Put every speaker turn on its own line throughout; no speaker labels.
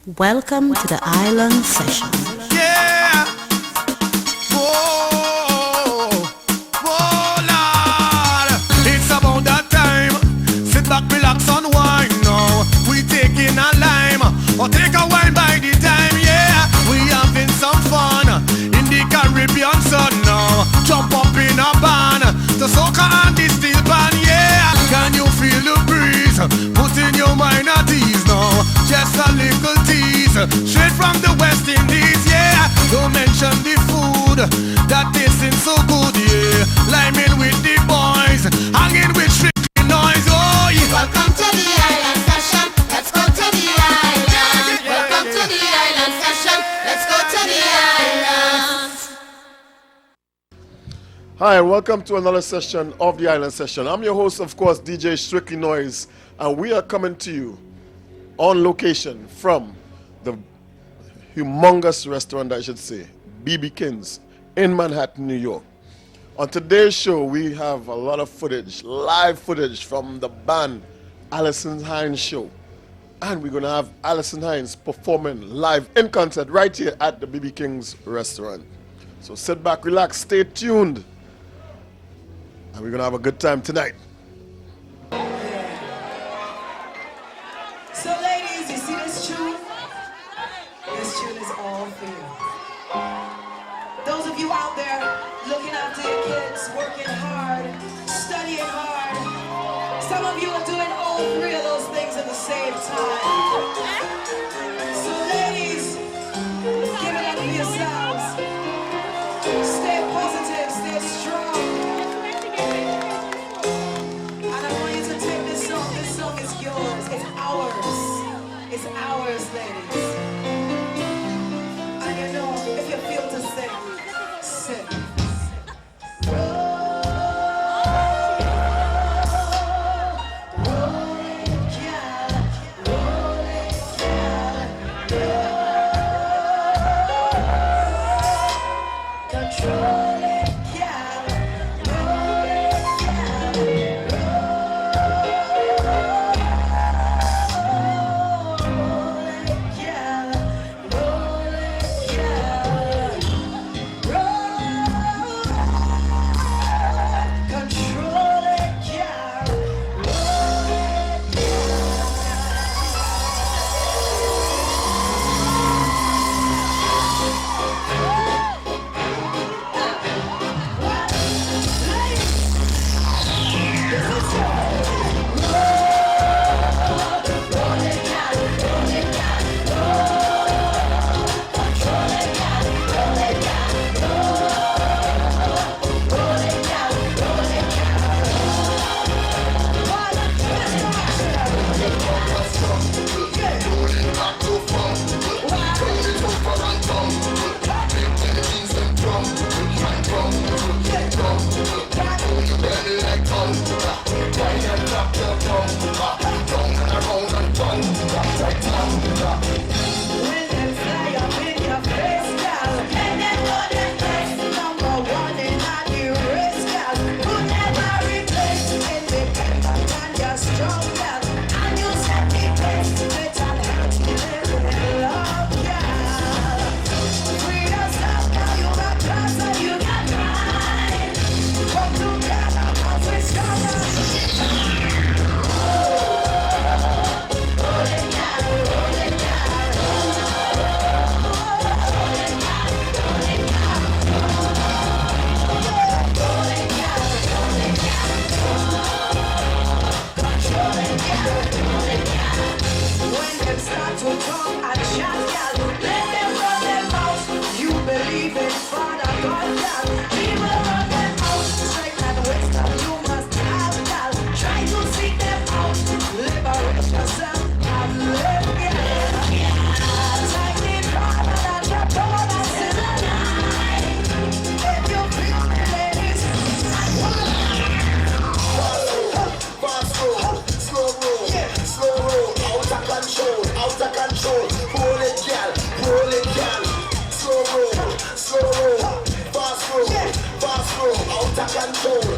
Welcome to the Island Session.
Yeah. Whoa. Whoa, Lord. It's about that time. Sit back, relax, unwind now. We taking a lime or take a wine by the time. Yeah. We having some fun in the Caribbean sun now. Jump up in a van, the soca and the steel pan. Yeah. Can you feel the breeze? Put in your mind at ease now. Just a little tease, straight from the West Indies, yeah. Don't mention the food, that tasting so good, yeah. Liming with the boys, hanging with strictly noise, oh yeah.
Welcome to the Island Session, let's go to the island. Welcome to the Island Session, let's go to the island.
Hi, and welcome to another session of the Island Session. I'm your host, of course, DJ Strictly Noise, and we are coming to you on location from the humongous restaurant, I should say, BB King's in Manhattan, New York. On today's show, we have a lot of footage, live footage from the band Allison Hinds show. And we're going to have Allison Hinds performing live in concert right here at the BB King's restaurant. So sit back, relax, stay tuned, and we're going to have a good time tonight.
So ladies, you see this tune? This tune is all for you. Those of you out there looking after your kids, working hard, studying hard. Some of you are doing all three of those things at the same time. So ladies, give it up for yourselves. Stay positive, stay strong. And I want you to take this song. This song is yours. It's ours. It's ours, ladies. And you know, if you feel to sing, sing.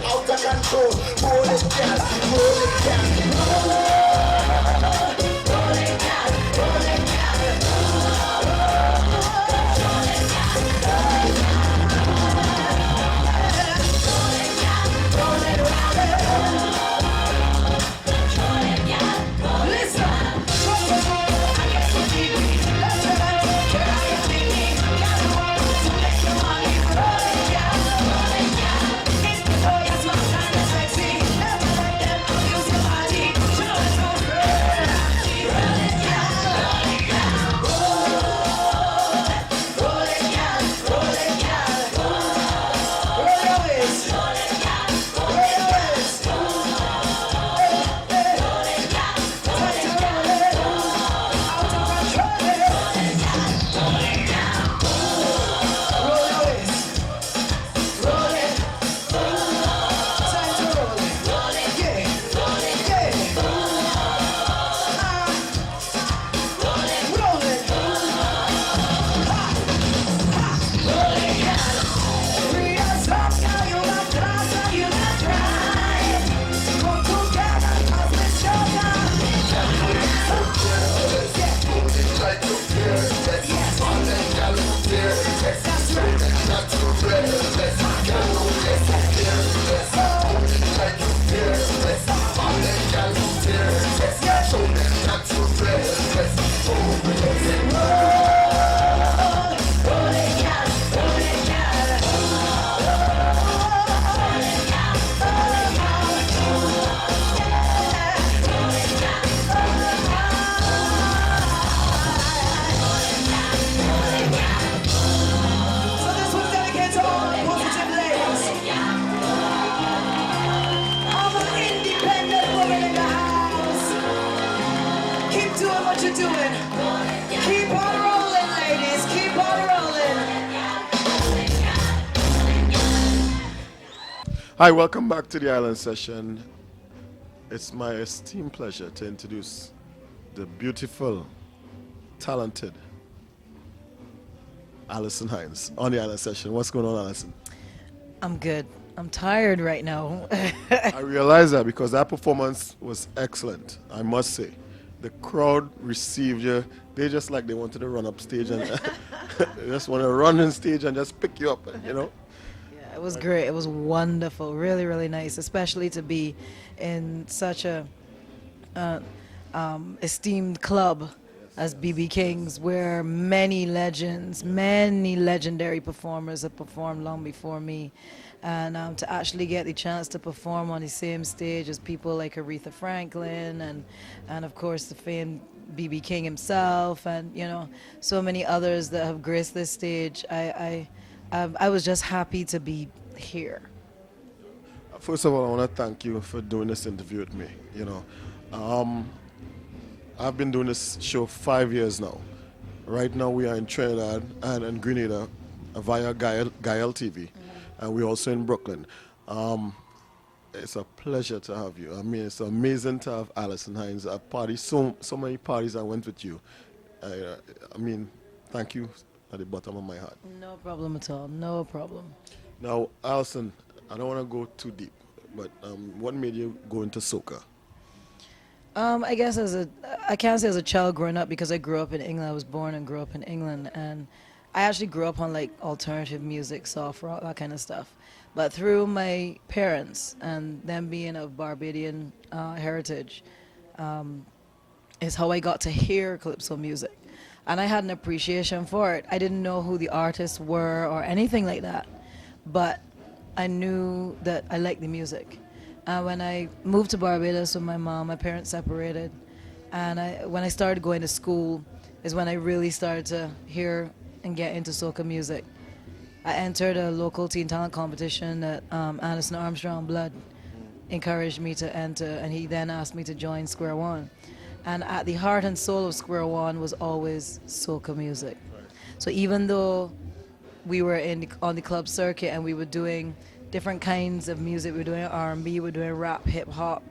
Out of control, hold it, girl, hold it, girl. Roll it, girl, roll it, girl.
Hi, welcome back to the Island Session. It's my esteemed pleasure to introduce the beautiful, talented Allison Hinds on the Island Session. What's going on, Allison?
I'm good. I'm tired right now.
I realize that because that performance was excellent, I must say. The crowd received you. They just like they wanted to run up stage and they just want to run on stage and just pick you up, you know?
Yeah, it was great. It was wonderful. Really, really nice, especially to be in such a esteemed club as BB King's, where many legends, many legendary performers have performed long before me. And to actually get the chance to perform on the same stage as people like Aretha Franklin and of course the famed BB King himself, and so many others that have graced this stage. I was just happy to be here.
First of all, I want to thank you for doing this interview with me. I've been doing this show 5 years now. Right now we are in Trinidad and Grenada via Gael TV, and we're also in Brooklyn. It's a pleasure to have you. I mean, it's amazing to have Allison Hinds at parties. So many parties I went with you. I mean, thank you at the bottom of my heart.
No problem at all. No problem.
Now, Allison, I don't want to go too deep, but what made you go into soca?
I guess I can't say as a child growing up, because I grew up in England. I was born and grew up in England, and I actually grew up on like alternative music, soft rock, that kind of stuff. But through my parents and them being of Barbadian heritage, is how I got to hear calypso music. And I had an appreciation for it. I didn't know who the artists were or anything like that, but I knew that I liked the music. When I moved to Barbados with my mom, my parents separated, and when I started going to school is when I really started to hear and get into soca music. I entered a local teen talent competition that Anderson Armstrong Blood encouraged me to enter, and he then asked me to join Square One. And at the heart and soul of Square One was always soca music. So even though we were on the club circuit and we were doing different kinds of music, we were doing R&B, we were doing rap, hip hop,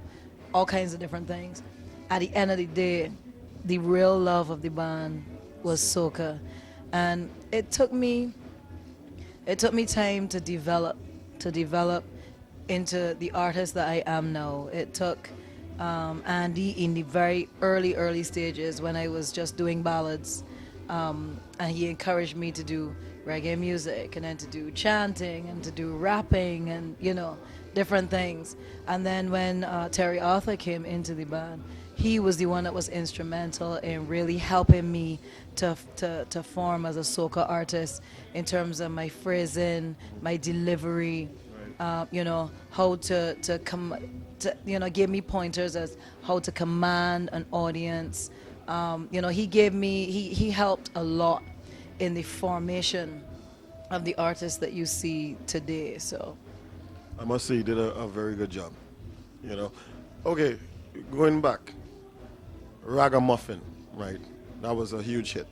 all kinds of different things, at the end of the day, the real love of the band was soca. And it took me time to develop into the artist that I am now. It took Andy in the very early stages when I was just doing ballads, and he encouraged me to do reggae music and then to do chanting and to do rapping and different things. And then when Terry Arthur came into the band, he was the one that was instrumental in really helping me to form as a soca artist in terms of my phrasing, my delivery, how to come to give me pointers as how to command an audience. He helped a lot in the formation of the artists that you see today. So
I must say you did a very good job. Okay, going back, Ragamuffin, right? That was a huge hit.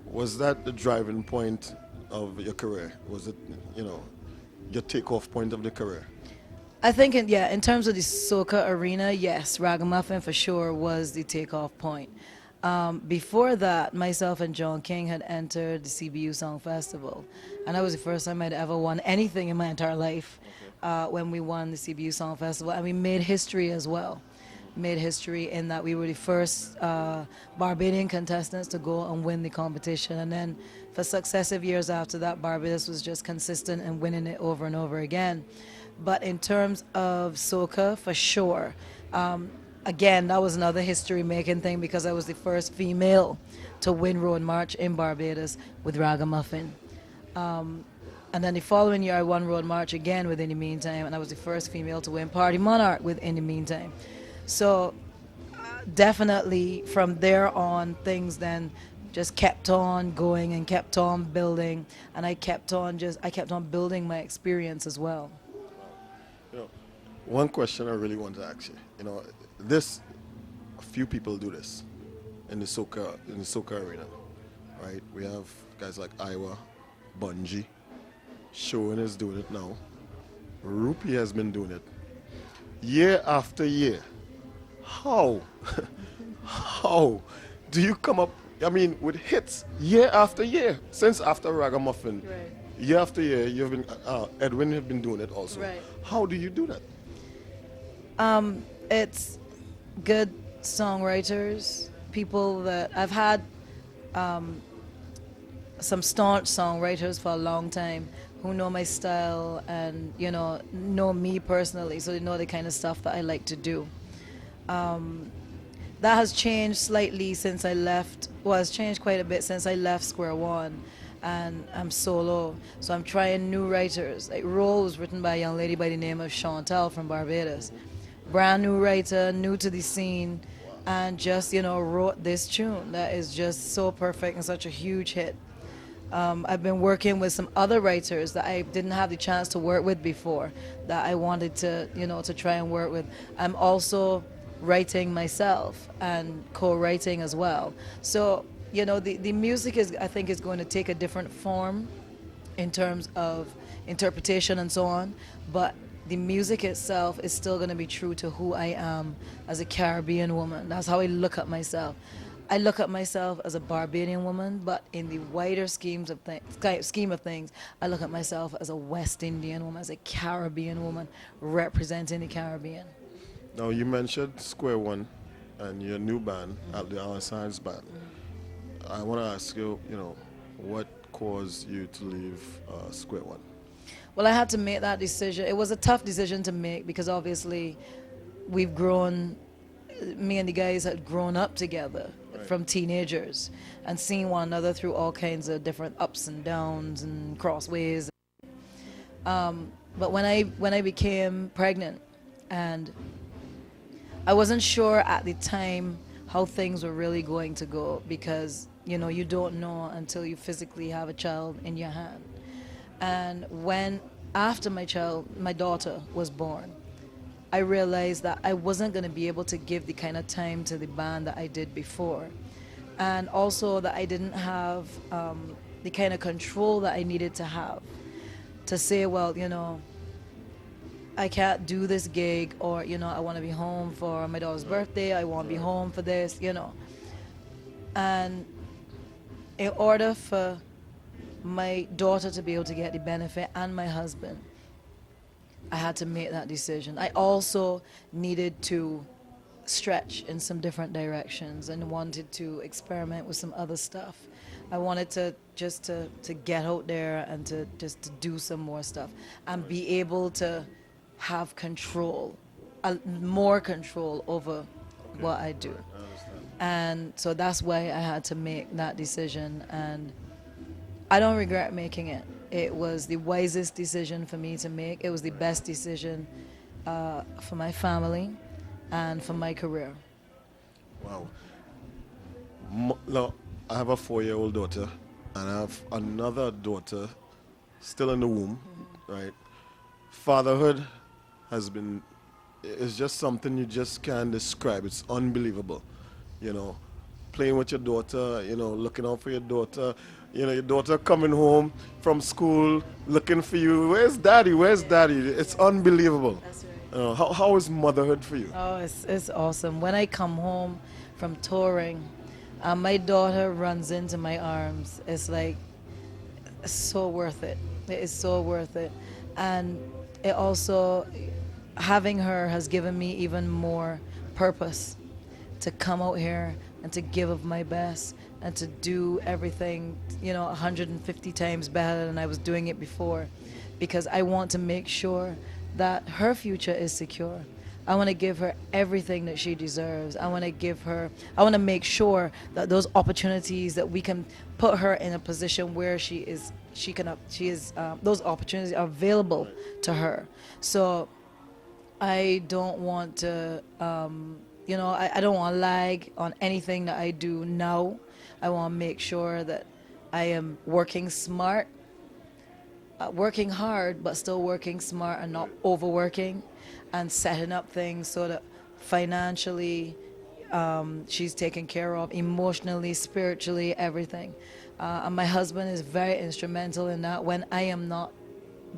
Was that the driving point of your career? Was it, your takeoff point of the career?
I think, in terms of the soca arena, yes, Ragamuffin for sure was the takeoff point. Before that, myself and John King had entered the CBU Song Festival, and that was the first time I'd ever won anything in my entire life. When we won the CBU Song Festival, and we made history as well. Made history in that we were the first Barbadian contestants to go and win the competition, and then for successive years after that, Barbados was just consistent in winning it over and over again. But in terms of soca, for sure, again, that was another history-making thing because I was the first female to win Road March in Barbados with Ragamuffin. And then the following year, I won Road March again with In the Meantime, and I was the first female to win Party Monarch with In the Meantime. So definitely from there on, things then just kept on going and kept on building, and I kept on building my experience as well.
One question I really want to ask you, a few people do this in the soca arena, right? We have guys like Iowa, Bungie, Showen is doing it now, Rupi has been doing it year after year. How? How do you come up, I mean, with hits year after year? Since after Ragamuffin,
Right.
year after year, you've been, Edwin have been doing it also.
Right.
How do you do that?
It's good songwriters, people that I've had some staunch songwriters for a long time who know my style and know me personally, so they know the kind of stuff that I like to do. That has changed slightly since I left. Well, it's changed quite a bit since I left Square One, and I'm solo. So I'm trying new writers. Like Roll was written by a young lady by the name of Chantal from Barbados. Brand new writer, new to the scene, and just wrote this tune that is just so perfect and such a huge hit. I've been working with some other writers that I didn't have the chance to work with before, that I wanted to try and work with. I'm also writing myself and co-writing as well. So, the music I think is going to take a different form in terms of interpretation and so on, but the music itself is still going to be true to who I am as a Caribbean woman. That's how I look at myself. I look at myself as a Barbadian woman, but in the wider scheme of things, I look at myself as a West Indian woman, as a Caribbean woman representing the Caribbean.
Now, you mentioned Square One and your new band, the Allison Hinds band. I want to ask you, what caused you to leave Square One?
Well, I had to make that decision. It was a tough decision to make because obviously we've grown, me and the guys had grown up together from teenagers and seen one another through all kinds of different ups and downs and crossways. But when I became pregnant, and I wasn't sure at the time how things were really going to go, because you don't know until you physically have a child in your hand. And after my daughter was born, I realized that I wasn't going to be able to give the kind of time to the band that I did before, and also that I didn't have the kind of control that I needed to have to say, well, I can't do this gig, or I want to be home for my daughter's birthday, I want to be home for this, and in order for my daughter to be able to get the benefit, and my husband, I had to make that decision. I also needed to stretch in some different directions and wanted to experiment with some other stuff. I wanted to get out there and to do some more stuff and be able to have control, more control over what I do. And so that's why I had to make that decision, and I don't regret making it. It was the wisest decision for me to make. It was the best decision for my family and for my career.
Wow. Now, I have a 4-year-old daughter, and I have another daughter still in the womb, right? Fatherhood it's just something you just can't describe. It's unbelievable. Playing with your daughter, looking out for your daughter, your daughter coming home from school, looking for you. Where's daddy? Where's daddy? It's unbelievable.
That's right.
How is motherhood for you?
Oh, it's awesome. When I come home from touring, my daughter runs into my arms. It's like, it's so worth it. It is so worth it. And it also, having her has given me even more purpose to come out here and to give of my best and to do everything 150 times better than I was doing it before, because I want to make sure that her future is secure. I want to give her everything that she deserves. I want to make sure that those opportunities, that we can put her in a position where those opportunities are available to her. So I don't want to I don't want to lag on anything that I do now. I want to make sure that I am working smart, working hard, but still working smart and not overworking, and setting up things so that financially she's taken care of, emotionally, spiritually, everything. And my husband is very instrumental in that. When I am not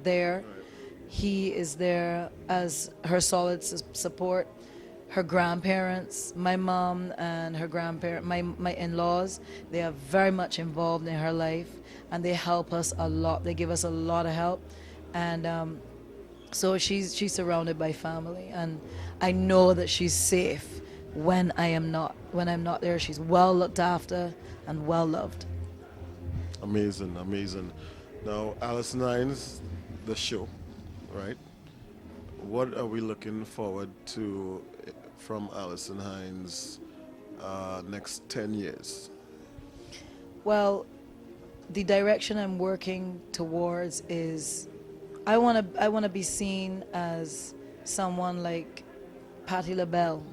there, he is there as her solid support. Her grandparents, my mom and her grandparent, my in-laws, they are very much involved in her life, and they help us a lot. They give us a lot of help, and so she's surrounded by family, and I know that she's safe when I'm not there. She's well looked after and well loved.
Amazing, amazing. Now, Allison Hinds, the show, right? What are we looking forward to from Allison Hinds next 10 years?
Well, the direction I'm working towards is I want to be seen as someone like Patti LaBelle.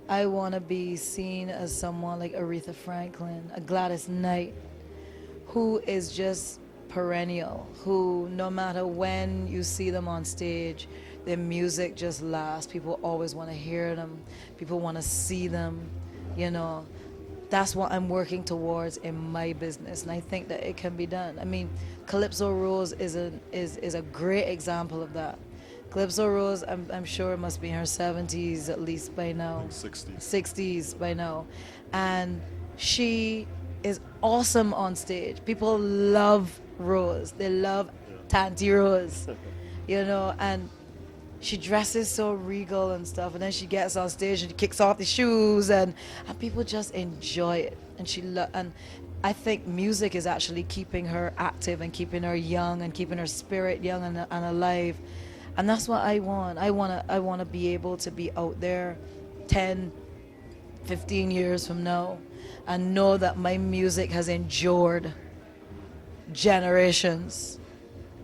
I want to be seen as someone like Aretha Franklin, a Gladys Knight, who is just perennial, who no matter when you see them on stage, their music just lasts. People always want to hear them. People want to see them, you know. That's what I'm working towards in my business, and I think that it can be done. I mean, Calypso Rose is a great example of that. Calypso Rose, I'm sure it must be in her 70s at least by now.
60s.
60s by now. And she is awesome on stage. People love Rose. They love Tanty Rose, you know, and she dresses so regal and stuff, and then she gets on stage and kicks off the shoes, and people just enjoy it. And and I think music is actually keeping her active and keeping her young and keeping her spirit young and alive. And that's what I want. I want to be able to be out there 10, 15 years from now and know that my music has endured generations,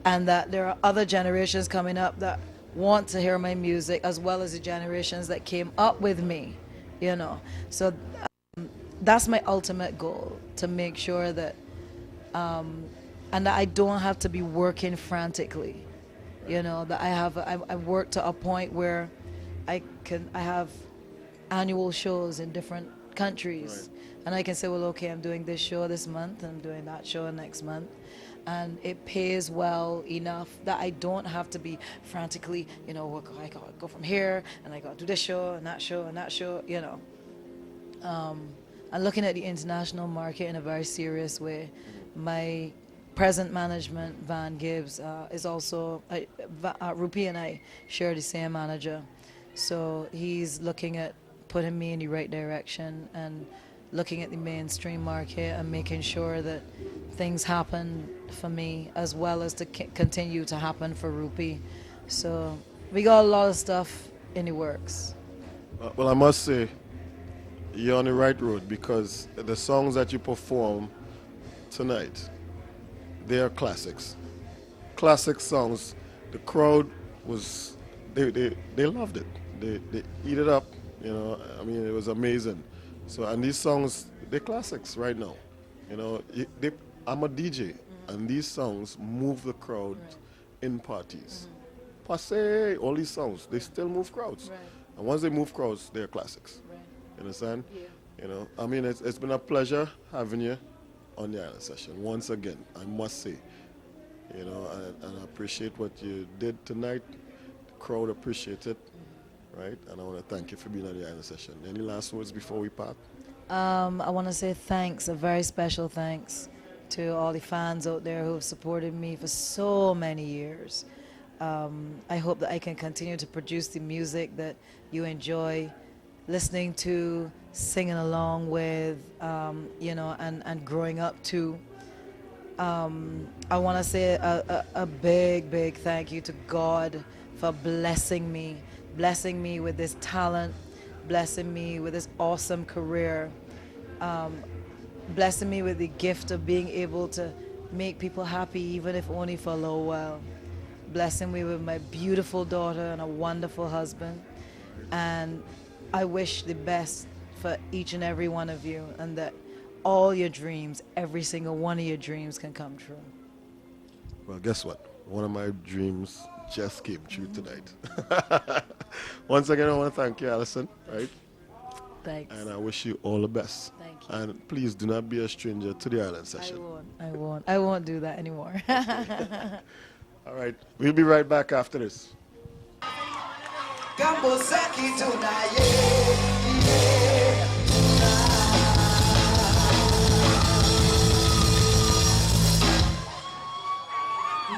and that there are other generations coming up that want to hear my music, as well as the generations that came up with me, you know. So that's my ultimate goal, to make sure that and that I don't have to be working frantically, you know, that I work to a point where I have annual shows in different countries, and I can say, well, okay, I'm doing this show this month and I'm doing that show next month, and it pays well enough that I don't have to be frantically, you know, I gotta go from here and I gotta do this show and that show and that show, you know. I'm looking at the international market in a very serious way. My present management, Van Gibbs, is also, Rupi and I share the same manager. So he's looking at putting me in the right direction and looking at the mainstream market and making sure that things happen for me as well as to continue to happen for Rupi. So we got a lot of stuff in the works.
Well, I must say, you're on the right road, because the songs that you perform tonight, they are classics. Classic songs. The crowd was, they loved it. They eat it up, you know. I mean, it was amazing. So, and these songs, they're classics right now. You know, I'm a DJ, and these songs move the crowd in parties. Passe, all these songs, they still move crowds.
Right.
And once they move crowds, they're classics.
Right.
You understand?
Yeah.
You know, I mean, it's been a pleasure having you on the Island Session once again, I must say. You know, and I appreciate what you did tonight. The crowd appreciates it, right? And I want to thank you for being on the Island Session. Any last words before we part?
I want to say thanks, a very special thanks to all the fans out there who have supported me for so many years. I hope that I can continue to produce the music that you enjoy listening to, singing along with, you know, and growing up to. I want to say a big, big thank you to God for blessing me with this talent, blessing me with this awesome career, blessing me with the gift of being able to make people happy, even if only for a little while. Blessing me with my beautiful daughter and a wonderful husband. And I wish the best for each and every one of you, and that all your dreams, every single one of your dreams, can come true.
Well, guess what? One of my dreams just came true tonight. Once again, I want to thank you, Allison, right?
Thanks.
And I wish you all the best.
Thank you.
And please do not be a stranger to the Island Session.
I won't do that anymore.
All right, we'll be right back after this.
Gambosaki tonight, yeah.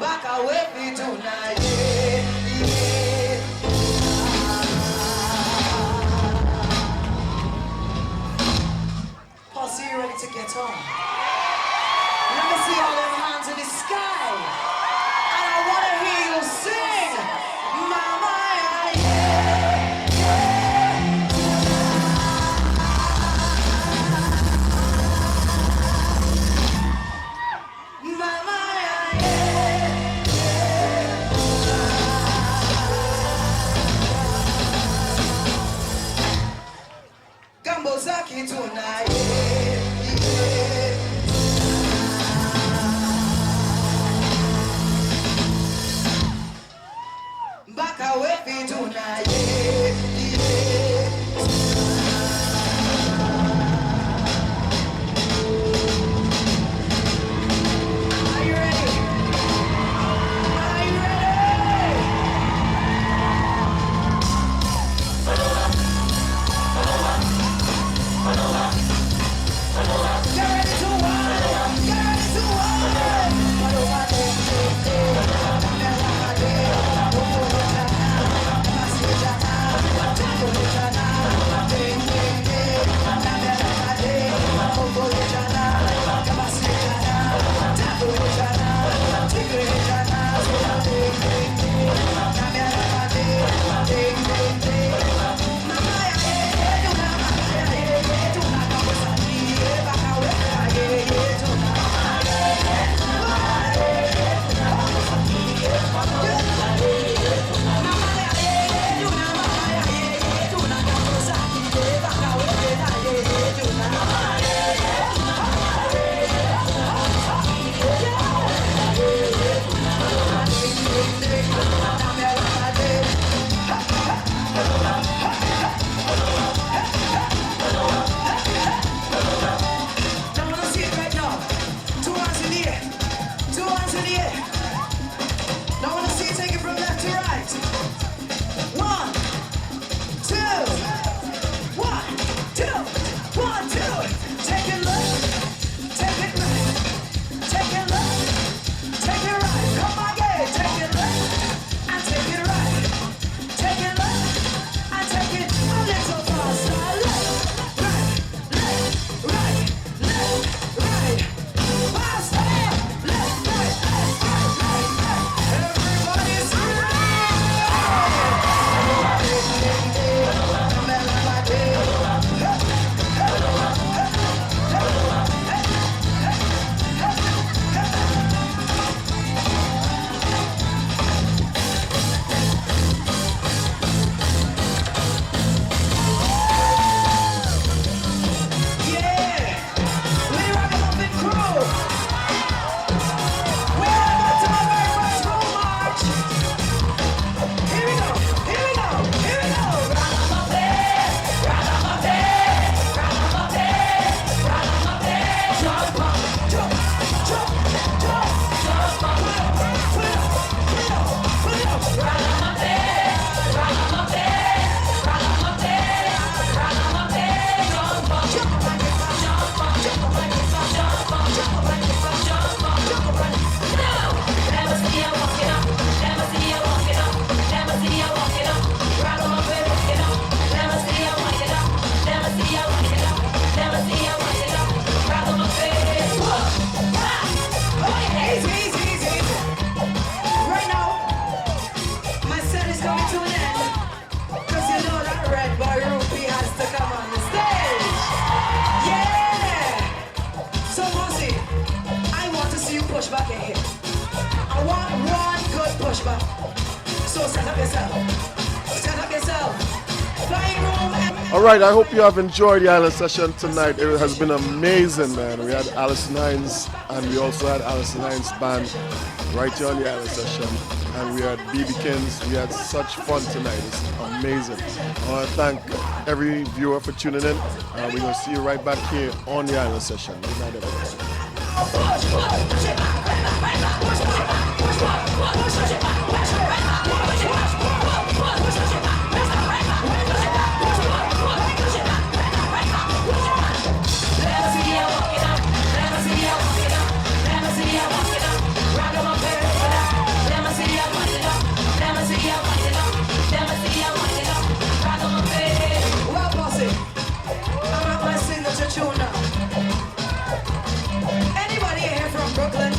Back away me tonight, yeah. Posse, you ready to get on? Let me see all them hands in the sky. And I want to hear you sing. Mama, yeah, yeah. Mama, yeah. Gambosaki tonight, yeah. Back away me tonight, yeah. Are you ready? Are you ready? Get ready to wild! Get ready to
All right, I hope you have enjoyed the island session tonight. It has been amazing, man. We had Allison Hinds, and we also had Allison Hinds band right here on the island session. And we had BB Kins. We had such fun tonight. It's amazing. I want to thank every viewer for tuning in. We're going to see you right back here on the island session. Good night, everybody.
Brooklyn